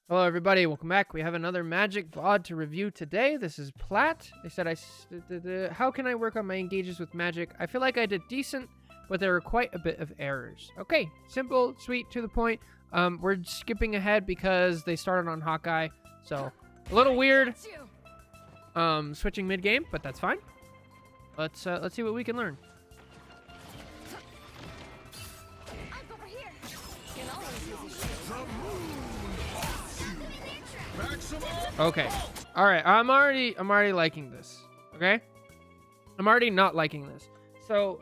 Hello everybody, welcome back. We have another Magic VOD to review today. This is Plat. They said how can I work on my engages with Magic? I feel like I did decent, but there were quite a bit of errors. Okay, simple, sweet, to the point. We're skipping ahead because they started on Hawkeye, so a little weird. Switching mid-game, but that's fine. Let's see what we can learn. Okay. All right. I'm already liking this. Okay. I'm already not liking this. So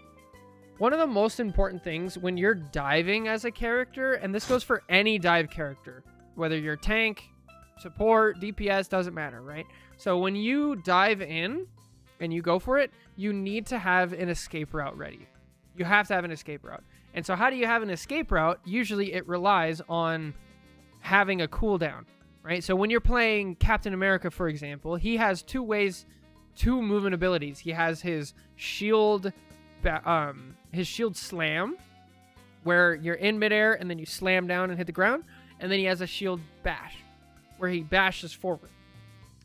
one of the most important things when you're diving as a character, and this goes for any dive character, whether you're tank, support, DPS, doesn't matter, right? So when you dive in and you go for it, you need to have an escape route ready. You have to have an escape route. And so how do you have an escape route? Usually it relies on having a cooldown. Right, so when you're playing Captain America, for example, he has two movement abilities. He has his shield slam, where you're in midair and then you slam down and hit the ground, and then he has a shield bash, where he bashes forward.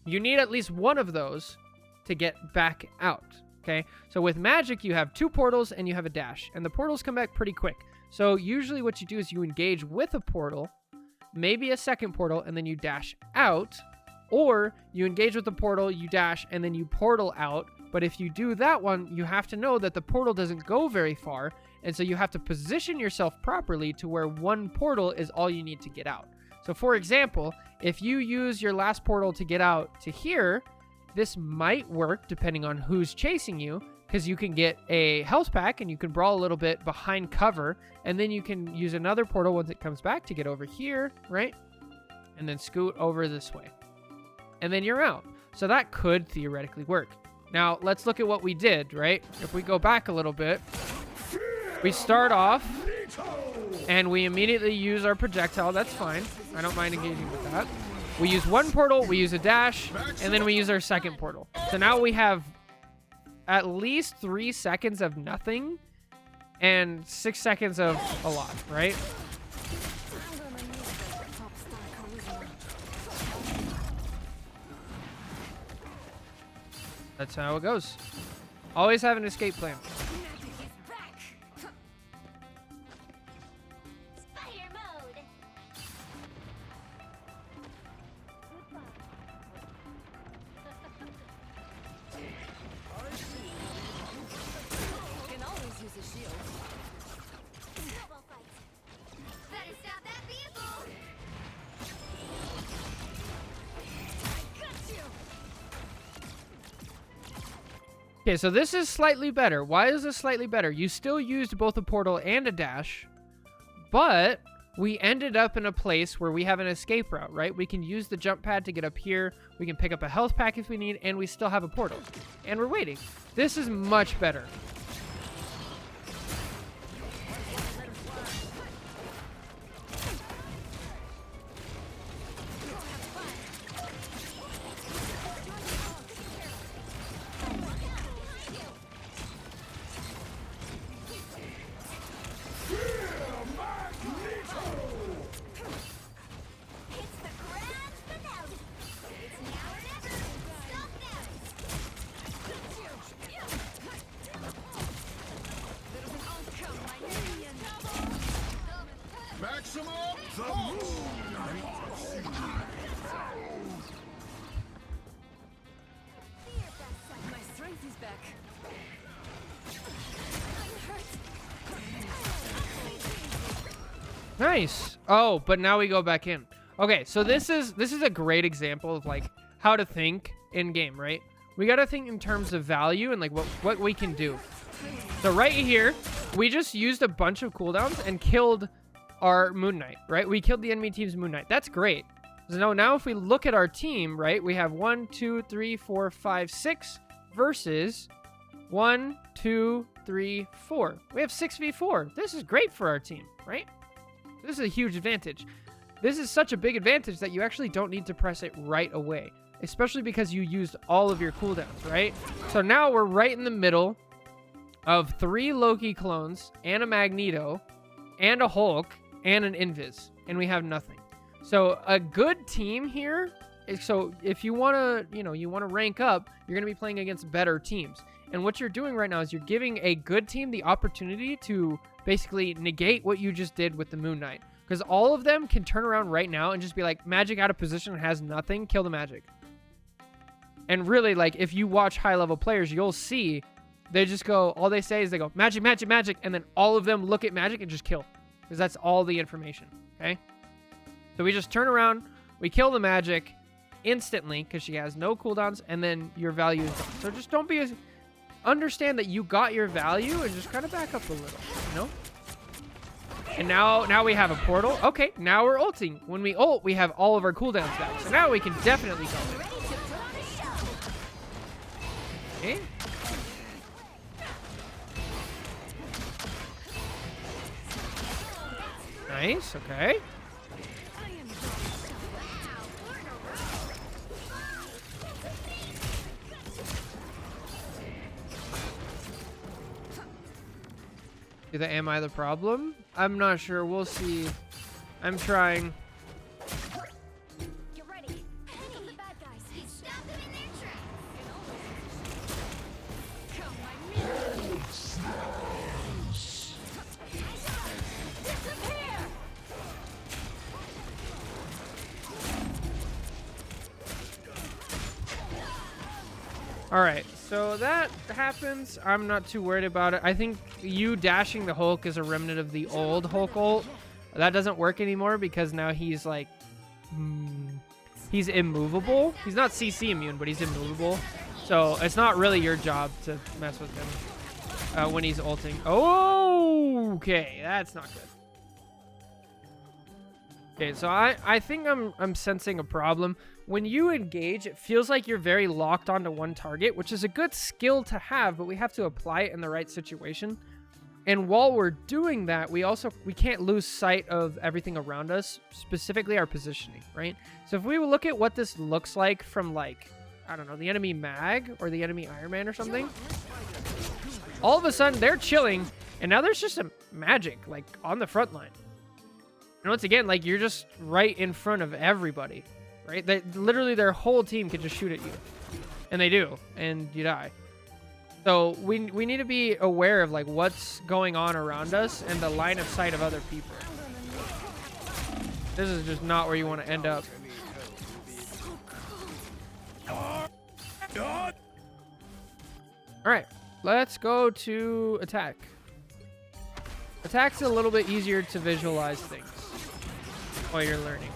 You need at least one of those to get back out. Okay, so with Magic, you have two portals and you have a dash, and the portals come back pretty quick. So usually, what you do is you engage with a portal, maybe a second portal, and then you dash out, or you engage with the portal, you dash, and then you portal out. But if you do that one, you have to know that the portal doesn't go very far, and so you have to position yourself properly to where one portal is all you need to get out. So for example, if you use your last portal to get out to here, this might work depending on who's chasing you, because you can get a health pack and you can brawl a little bit behind cover, and then you can use another portal once it comes back to get over here, right? And then scoot over this way. And then you're out. So that could theoretically work. Now, let's look at what we did, right? If we go back a little bit, we start off and we immediately use our projectile. That's fine. I don't mind engaging with that. We use one portal, we use a dash, and then we use our second portal. So now we have at least 3 seconds of nothing and 6 seconds of a lot, right? That's how it goes. Always have an escape plan. Okay, so this is slightly better. Why is this slightly better? You still used both a portal and a dash, but we ended up in a place where we have an escape route, right? We can use the jump pad to get up here. We can pick up a health pack if we need, and we still have a portal. And we're waiting. This is much better. My strength is back. Nice. Oh, but now we go back in. Okay, so this is a great example of like how to think in game, right? We got to think in terms of value and like what we can do. So right here, we just used a bunch of cooldowns and killed our Moon Knight, right? We killed the enemy team's Moon Knight. That's great. So now if we look at our team, right, we have 1, 2, 3, 4, 5, 6 versus 1, 2, 3, 4. We have 6v4. This is great for our team, right? This is a huge advantage. This is such a big advantage that you actually don't need to press it right away, especially because you used all of your cooldowns, right? So now we're right in the middle of 3 Loki clones and a Magneto and a Hulk and an Invis, and we have nothing. So a good team here so if you want to, you want to rank up, you're going to be playing against better teams. And what you're doing right now is you're giving a good team the opportunity to basically negate what you just did with the Moon Knight. Because all of them can turn around right now and just be like, Magik out of position, has nothing, kill the Magik. And really, like, if you watch high-level players, you'll see they just go, all they say is they go, Magik, Magik, Magik, and then all of them look at Magik and just kill. Because that's all the information, okay? So we just turn around, we kill the Magik instantly because she has no cooldowns, and then your value is done. So just don't be as... Understand that you got your value and just kind of back up a little, And now we have a portal. Okay, now we're ulting. When we ult, we have all of our cooldowns back. So now we can definitely go in. Okay. Nice, okay. Am I the problem? I'm not sure. We'll see. I'm trying. Get ready. Handle the bad guys. Stop them in their tracks. Come, my minions. Disappear. All right. So that happens. I'm not too worried about it. I think you dashing the Hulk is a remnant of the old Hulk ult. That doesn't work anymore because now he's like... he's immovable. He's not CC immune, but he's immovable. So it's not really your job to mess with him when he's ulting. Oh, okay. That's not good. Okay, so I think I'm sensing a problem. When you engage, it feels like you're very locked onto one target, which is a good skill to have, but we have to apply it in the right situation. And while we're doing that, we can't lose sight of everything around us, specifically our positioning, right? So if we look at what this looks like from, like, I don't know, the enemy Mag or the enemy Iron Man or something, all of a sudden they're chilling, and now there's just a Magik, like, on the front line. And once again, like, you're just right in front of everybody, right? Literally their whole team can just shoot at you. And they do, and you die. So we need to be aware of, like, what's going on around us and the line of sight of other people. This is just not where you want to end up. Alright, let's go to attack. Attack's a little bit easier to visualize things while you're learning.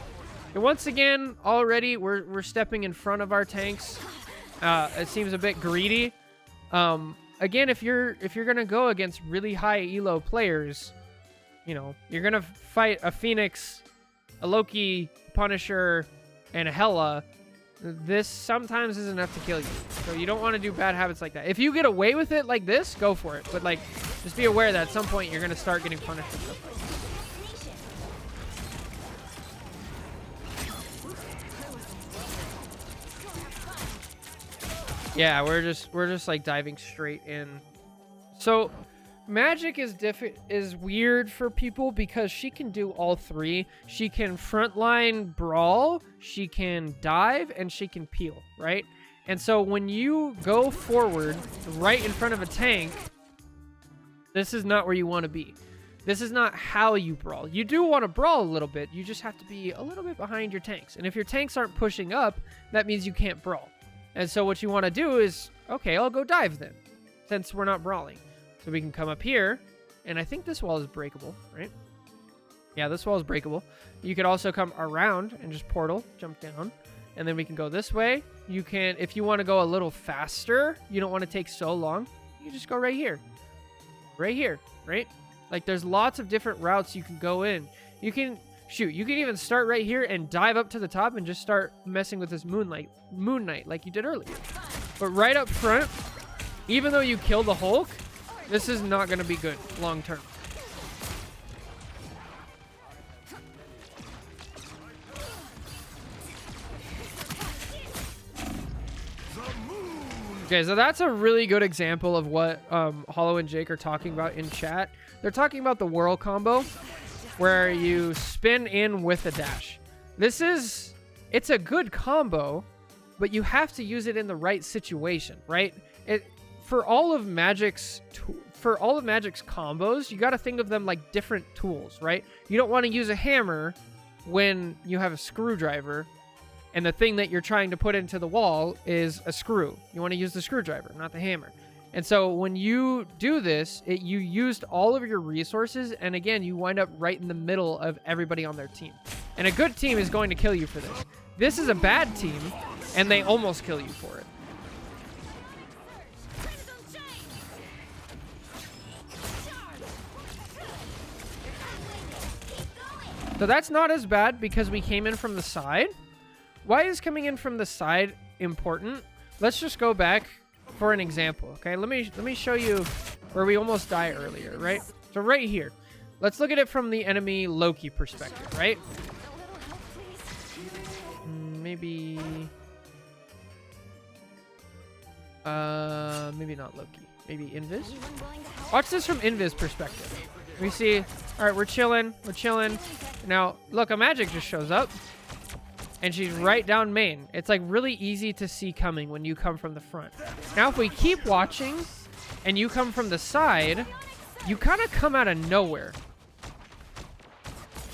And once again, already we're stepping in front of our tanks. It seems a bit greedy. Again, if you're gonna go against really high elo players, you're gonna fight a Phoenix, a Loki, Punisher, and a Hela. This sometimes is enough to kill you. So you don't want to do bad habits like that. If you get away with it like this, go for it. But, like, just be aware that at some point you're gonna start getting punished for stuff like that. Yeah, we're just like diving straight in. So Magik is weird for people because she can do all three. She can frontline brawl, she can dive, and she can peel, right? And so when you go forward right in front of a tank, this is not where you want to be. This is not how you brawl. You do want to brawl a little bit. You just have to be a little bit behind your tanks. And if your tanks aren't pushing up, that means you can't brawl. And so what you want to do is, okay, I'll go dive then, since we're not brawling. So we can come up here, and I think this wall is breakable, right? Yeah, this wall is breakable. You could also come around and just portal, jump down, and then we can go this way. You can, if you want to go a little faster, you don't want to take so long, you can just go right here. Right here, right? Like, there's lots of different routes you can go in. You can... Shoot, you can even start right here and dive up to the top and just start messing with this Moon Knight like you did earlier. But right up front, even though you kill the Hulk, this is not going to be good long term. Okay, so that's a really good example of what Hollow and Jake are talking about in chat. They're talking about the whirl combo, where you spin in with a dash. It's a good combo, but you have to use it in the right situation, right? For all of Magik's combos, you got to think of them like different tools, right? You don't want to use a hammer when you have a screwdriver and the thing that you're trying to put into the wall is a screw. You want to use the screwdriver, not the hammer. And so when you do this, you used all of your resources, and again, you wind up right in the middle of everybody on their team. And a good team is going to kill you for this. This is a bad team, and they almost kill you for it. So that's not as bad because we came in from the side. Why is coming in from the side important? Let's just go back for an example, okay? Let me show you where we almost died earlier, right? So right here. Let's look at it from the enemy Loki perspective, right? Maybe not Loki. Maybe Invis? Watch this from Invis perspective. We see, all right, we're chilling. Now, look, a Magik just shows up, and she's right down main. It's like really easy to see coming when you come from the front. Now, if we keep watching, and you come from the side, you kind of come out of nowhere.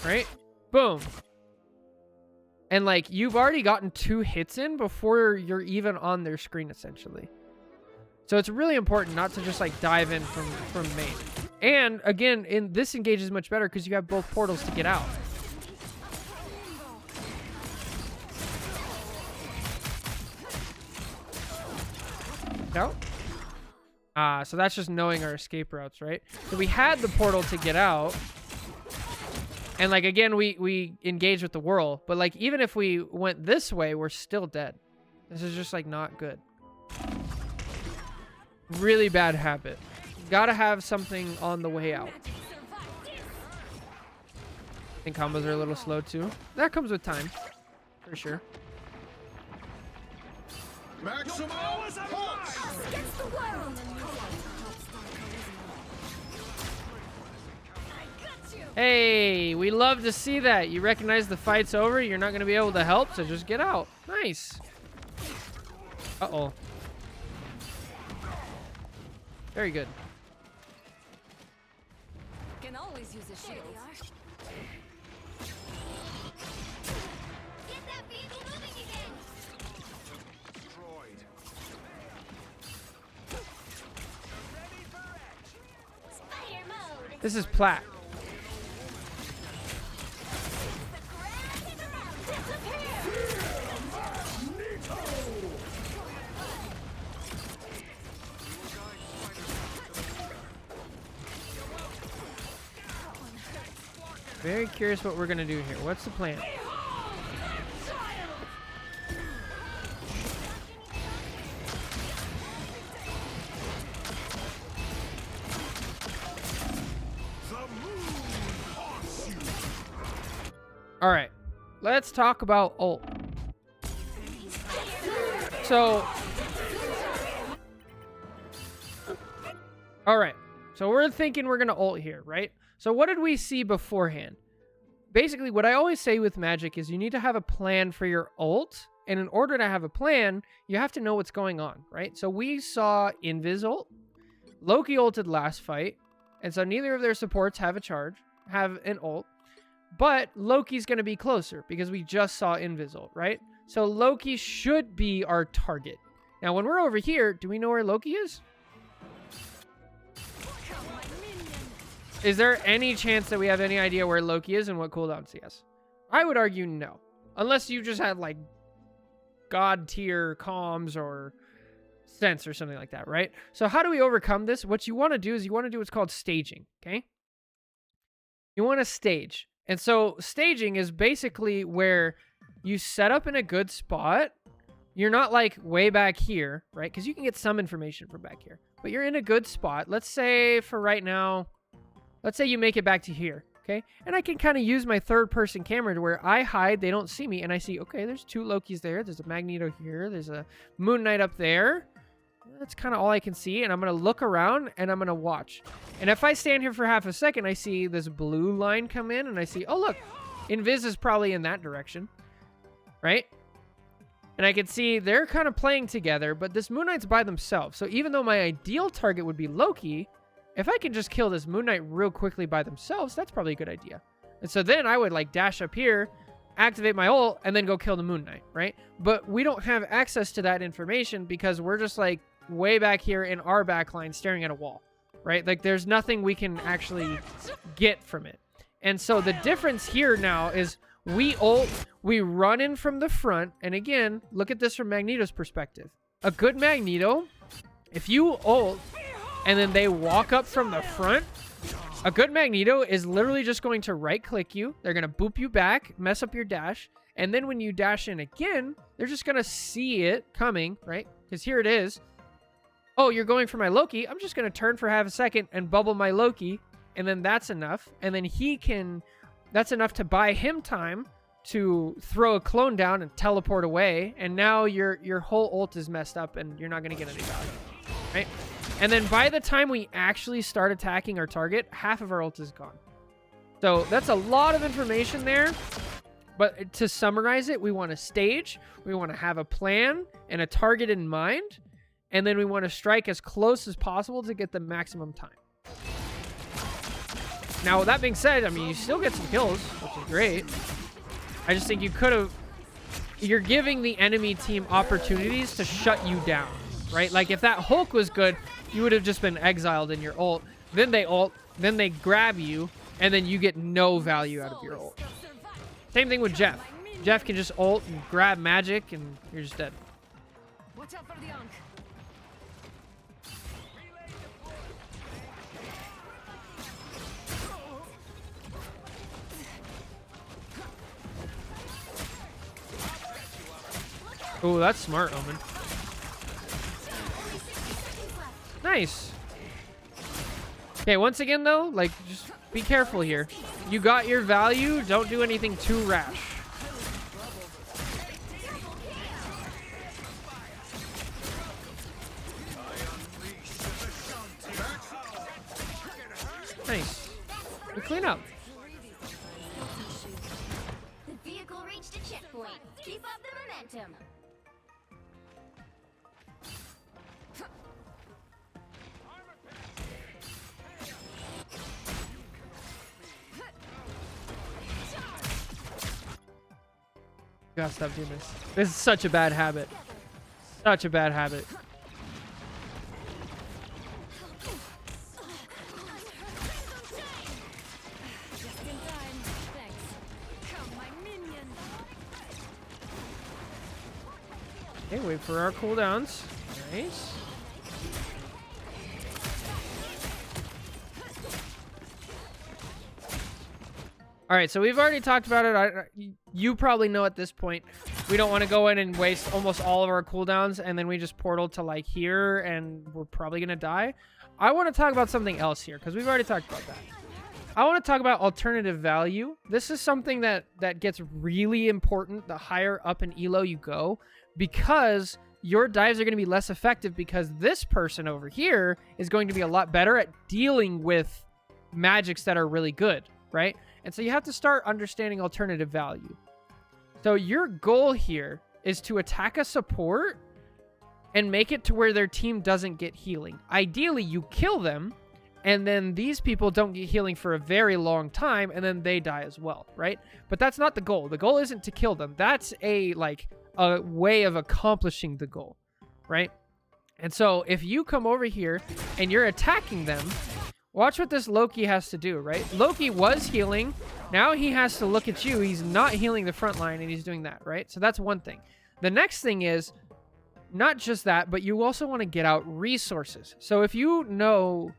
Right? Boom. And like, you've already gotten 2 hits in before you're even on their screen, essentially. So it's really important not to just like dive in from main. And again, this engage is much better because you have both portals to get out. No? So that's just knowing our escape routes, right? So we had the portal to get out. And like, again, we engage with the whirl. But like, even if we went this way, we're still dead. This is just like not good. Really bad habit. Gotta have something on the way out. I think combos are a little slow too. That comes with time, for sure. Maximum against the world. Hey, we love to see that. You recognize the fight's over. You're not going to be able to help, so just get out. Nice. Uh-oh. Very good. Can always use a shield. Get that vehicle moving again. Spider mode. This is Plat. Very curious what we're gonna do here. What's the plan? All right, let's talk about ult. So, all right. So we're thinking we're gonna ult here, right? So what did we see beforehand? Basically, what I always say with Magik is you need to have a plan for your ult. And in order to have a plan, you have to know what's going on, right? So we saw Invis ult. Loki ulted last fight. And so neither of their supports have an ult. But Loki's going to be closer because we just saw Invis ult, right? So Loki should be our target. Now, when we're over here, do we know where Loki is? Is there any chance that we have any idea where Loki is and what cooldowns he has? I would argue no. Unless you just have like god tier comms or sense or something like that, right? So how do we overcome this? What you want to do is you want to do what's called staging, okay? You want to stage. And so staging is basically where you set up in a good spot. You're not like way back here, right? Because you can get some information from back here. But you're in a good spot. Let's say for right now, let's say you make it back to here, okay? And I can kind of use my third-person camera to where I hide, they don't see me, and I see, okay, there's 2 Lokis there, there's a Magneto here, there's a Moon Knight up there. That's kind of all I can see, and I'm going to look around, and I'm going to watch. And if I stand here for half a second, I see this blue line come in, and I see, oh, look, Invis is probably in that direction. right? And I can see they're kind of playing together, but this Moon Knight's by themselves. So even though my ideal target would be Loki, if I can just kill this Moon Knight real quickly by themselves, that's probably a good idea. And so then I would like dash up here, activate my ult, and then go kill the Moon Knight, right? But we don't have access to that information because we're just like way back here in our backline staring at a wall, right? Like there's nothing we can actually get from it. And so the difference here now is we ult, we run in from the front, and again, look at this from Magneto's perspective. A good Magneto, if you ult and then they walk up from the front, a good Magneto is literally just going to right-click you. They're going to boop you back, mess up your dash, and then when you dash in again, they're just going to see it coming, right? Because here it is. Oh, you're going for my Loki. I'm just going to turn for half a second and bubble my Loki, and then that's enough. And then that's enough to buy him time to throw a clone down and teleport away, and now your whole ult is messed up and you're not going to get any value, right? And then by the time we actually start attacking our target, half of our ult is gone. So that's a lot of information there. But to summarize it, we want to stage, we want to have a plan and a target in mind, and then we want to strike as close as possible to get the maximum time. Now, with that being said, I mean, you still get some kills, which is great. I just think you could have... You're giving the enemy team opportunities to shut you down, right? Like, if that Hulk was good, you would have just been exiled in your ult. Then they ult, then they grab you, and then you get no value out of your ult. Same thing with Jeff. Jeff can just ult and grab Magik, and you're just dead. Watch out for the Ankh. Oh, that's smart, Omen. Nice. Okay, once again, though, like, just be careful here. You got your value. Don't do anything too rash. Nice. We clean up. The vehicle reached a checkpoint. Keep up the momentum. Gotta stop doing this. This is such a bad habit. Such a bad habit. Just in time. Thanks. Come, my minion. Okay, wait for our cooldowns. Nice. All right, so we've already talked about it. You probably know at this point, we don't want to go in and waste almost all of our cooldowns, and then we just portal to like here, and we're probably gonna die. I want to talk about something else here because we've already talked about that. I want to talk about alternative value. This is something that gets really important the higher up in elo you go, because your dives are going to be less effective because this person over here is going to be a lot better at dealing with magics that are really good, right? And so you have to start understanding alternative value. So your goal here is to attack a support and make it to where their team doesn't get healing. Ideally, you kill them, and then these people don't get healing for a very long time, and then they die as well, right? But that's not the goal. The goal isn't to kill them. That's a way of accomplishing the goal, right? And so if you come over here and you're attacking them, watch what this Loki has to do, right? Loki was healing. Now he has to look at you. He's not healing the front line, and he's doing that, right? So that's one thing. The next thing is not just that, but you also want to get out resources. So if you know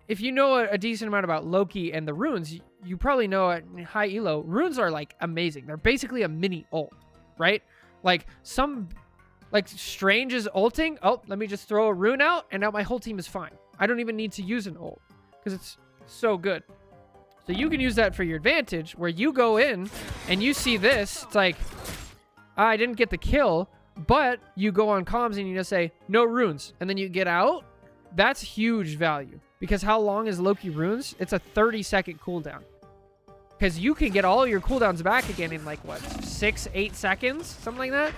a decent amount about Loki and the runes, you probably know at high elo, runes are like amazing. They're basically a mini ult, right? Like Strange is ulting. Oh, let me just throw a rune out, and now my whole team is fine. I don't even need to use an ult because it's so good. So you can use that for your advantage, where you go in and you see this. It's like, I didn't get the kill, but you go on comms and you just say, no runes. And then you get out. That's huge value. Because how long is Loki runes? It's a 30-second cooldown. Because you can get all your cooldowns back again in like, what, 6-8 seconds? Something like that?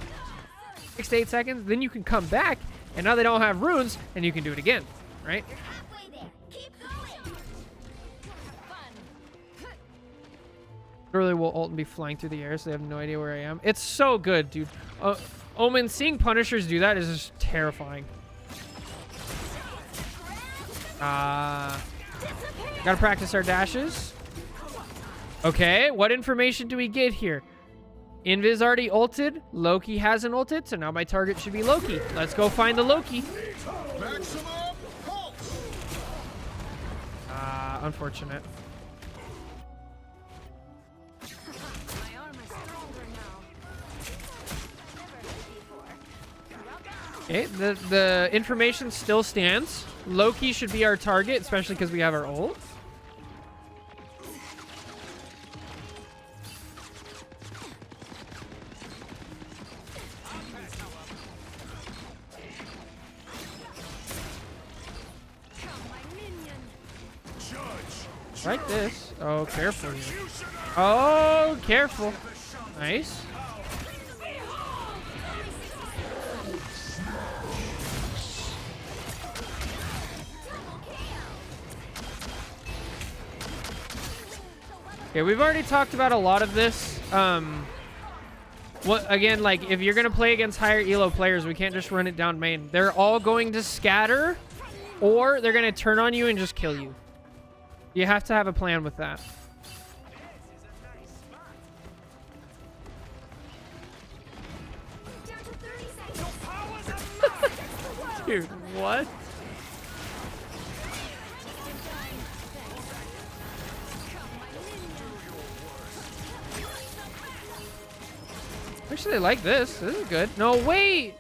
6 to 8 seconds. Then you can come back, and now they don't have runes, and you can do it again, right? You're halfway there. Keep going. Fun. Literally will ult and be flying through the air, so they have no idea where I am. It's so good, dude. Omen, seeing Punishers do that is just terrifying. Gotta practice our dashes. Okay, what information do we get here? Invis already ulted. Loki hasn't ulted, so now my target should be Loki. Let's go find the Loki. Unfortunate. My arm is stronger now. Okay, the information still stands. Loki should be our target, especially because we have our ult. Like this. Oh, careful here. Oh, careful. Nice. Okay, we've already talked about a lot of this. What again, like, if you're gonna play against higher elo players, we can't just run it down main. They're all going to scatter, or they're gonna turn on you and just kill you. You have to have a plan with that. Dude, what? Actually, I like this. This is good. No, wait!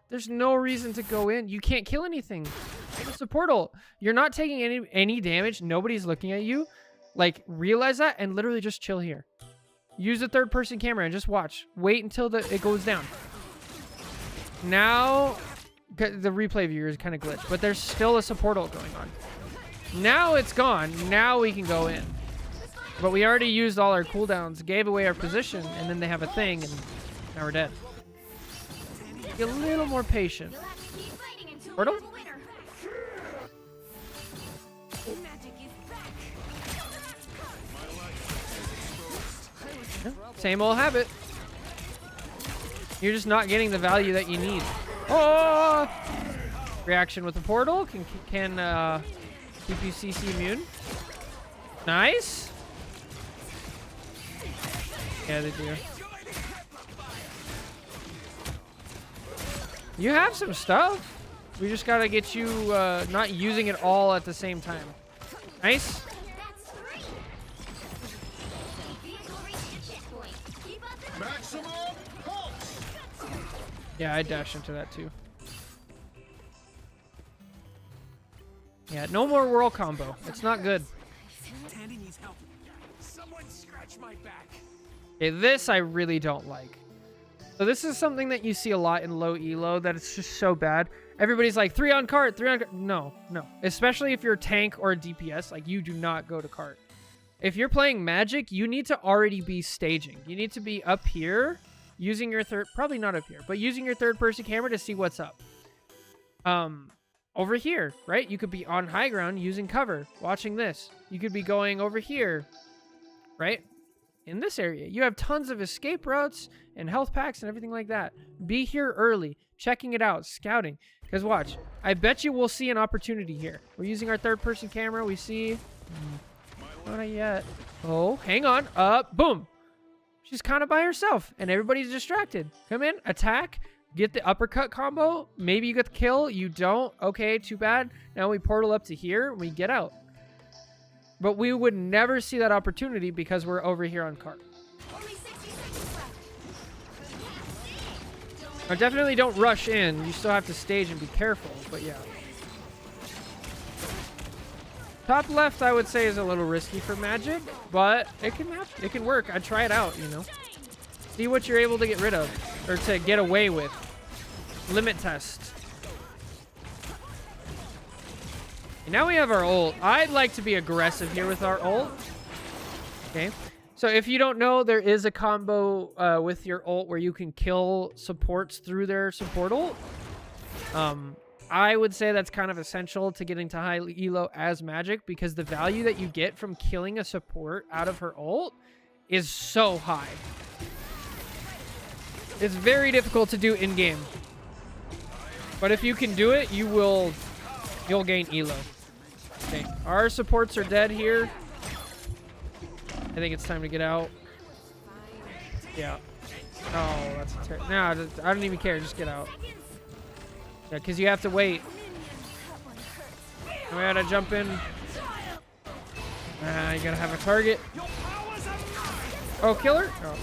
There's no reason to go in. You can't kill anything. It's a portal. You're not taking any damage. Nobody's looking at you. Like, realize that and literally just chill here. Use a third-person camera and just watch. Wait until it goes down. Now, the replay viewer is kind of glitched, but there's still a support ult going on. Now it's gone. Now we can go in. But we already used all our cooldowns, gave away our position, and then they have a thing, and now we're dead. Be a little more patient. Portal? Same old habit. You're just not getting the value that you need. Oh! Reaction with the portal can keep you CC immune. Nice. Yeah, they do. You have some stuff. We just gotta get you not using it all at the same time. Nice. Yeah, I dashed into that too. Yeah, no more whirl combo. It's not good. Tandy needs help. Someone scratch my back. Okay, this I really don't like. So this is something that you see a lot in low elo, that it's just so bad. Everybody's like, 3 on cart, 3 on cart. No, no. Especially if you're a tank or a DPS, like, you do not go to cart. If you're playing Magik, you need to already be staging. You need to be up here, using your probably not up here, but using your third-person camera to see what's up. Over here, right? You could be on high ground using cover, watching this. You could be going over here, right? In this area, you have tons of escape routes and health packs and everything like that. Be here early, checking it out, scouting. Because watch, I bet you we'll see an opportunity here. We're using our third-person camera. We see... Not yet. Oh, hang on. Boom. She's kind of by herself, and everybody's distracted. Come in, attack, get the uppercut combo. Maybe you get the kill. You don't. Okay, too bad. Now we portal up to here, and we get out. But we would never see that opportunity because we're over here on cart. Now, definitely don't rush in. You still have to stage and be careful, but yeah. Top left, I would say, is a little risky for Magik, but it can happen. It can work. I'd try it out, you know. See what you're able to get rid of, or to get away with. Limit test. And now we have our ult. I'd like to be aggressive here with our ult. Okay. So if you don't know, there is a combo with your ult where you can kill supports through their support ult. I would say that's kind of essential to getting to high elo as Magik, because the value that you get from killing a support out of her ult is so high. It's very difficult to do in game, but if you can do it, you'll gain elo. Okay, our supports are dead here. I think it's time to get out. Yeah. Oh, that's a no, I don't even care. Just get out. Yeah, because you have to wait. We gotta jump in. You gotta have a target. Oh, killer? Oh.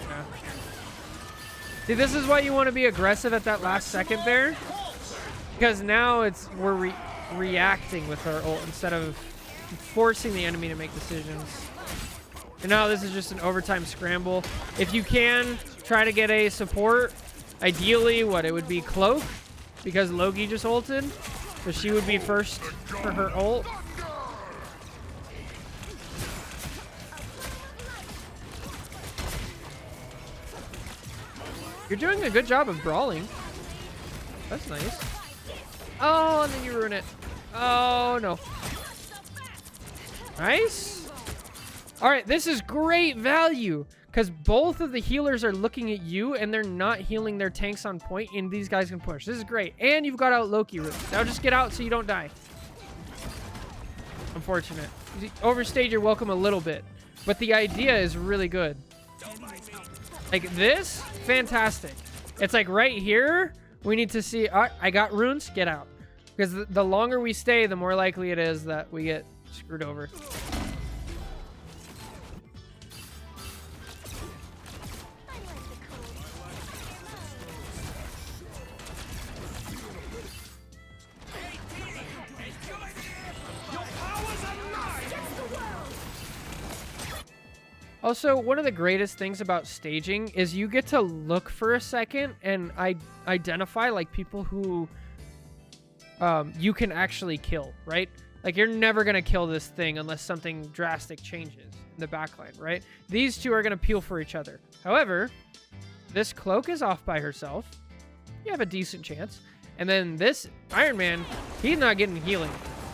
Yeah. See, this is why you want to be aggressive at that last second there. Because now we're reacting with our ult instead of forcing the enemy to make decisions. And now this is just an overtime scramble. If you can, try to get a support. Ideally, it would be Cloak, because Loki just ulted. So she would be first for her ult. You're doing a good job of brawling. That's nice. Oh, and then you ruin it. Oh, no. Nice. All right, this is great value because both of the healers are looking at you and they're not healing their tanks on point, and these guys can push. This is great. And you've got out Loki room. Now just get out so you don't die. Unfortunate. You overstayed your welcome a little bit, but the idea is really good. Like this, fantastic. It's like right here, we need to see, all right, I got runes, get out. Because the longer we stay, the more likely it is that we get screwed over. Also, one of the greatest things about staging is you get to look for a second and identify like people who you can actually kill, right? Like you're never going to kill this thing unless something drastic changes in the backline, right? These two are going to peel for each other. However, this Cloak is off by herself. You have a decent chance. And then this Iron Man, he's not getting healing.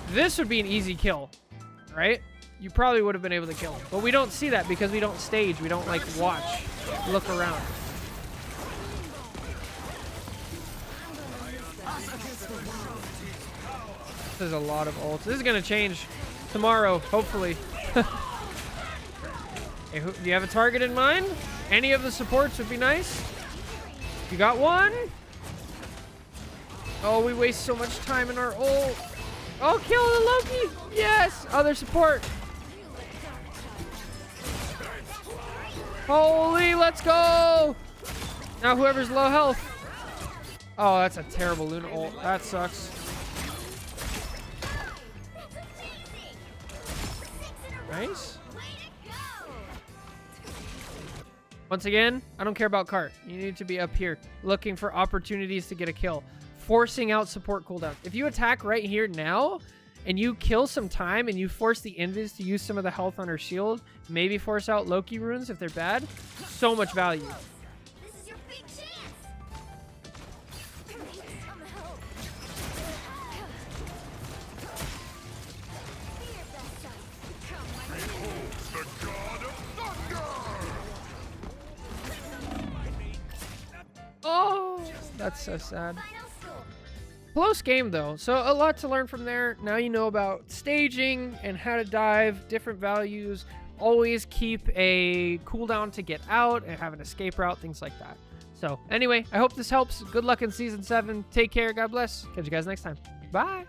This would be an easy kill, right? You probably would have been able to kill him. But we don't see that because we don't stage. We don't, like, watch. Look around. There's a lot of ults. This is going to change tomorrow, hopefully. Hey, do you have a target in mind? Any of the supports would be nice. You got one? Oh, we waste so much time in our ult. Oh, kill the Loki! Yes! Other support. Holy, let's go! Now whoever's low health. Oh, that's a terrible Luna ult. That sucks. Nice. Once again, I don't care about cart. You need to be up here looking for opportunities to get a kill. Forcing out support cooldown. If you attack right here now and you kill some time and you force the Invis to use some of the health on her shield, maybe force out Loki runes if they're bad, so much value. This is your big chance. Oh, that's so sad. Close game though, so a lot to learn from there. Now you know about staging and how to dive, different values. Always keep a cooldown to get out and have an escape route, things like that. So anyway, I hope this helps. Good luck in Season 7. Take care. God bless. Catch you guys next time. Bye.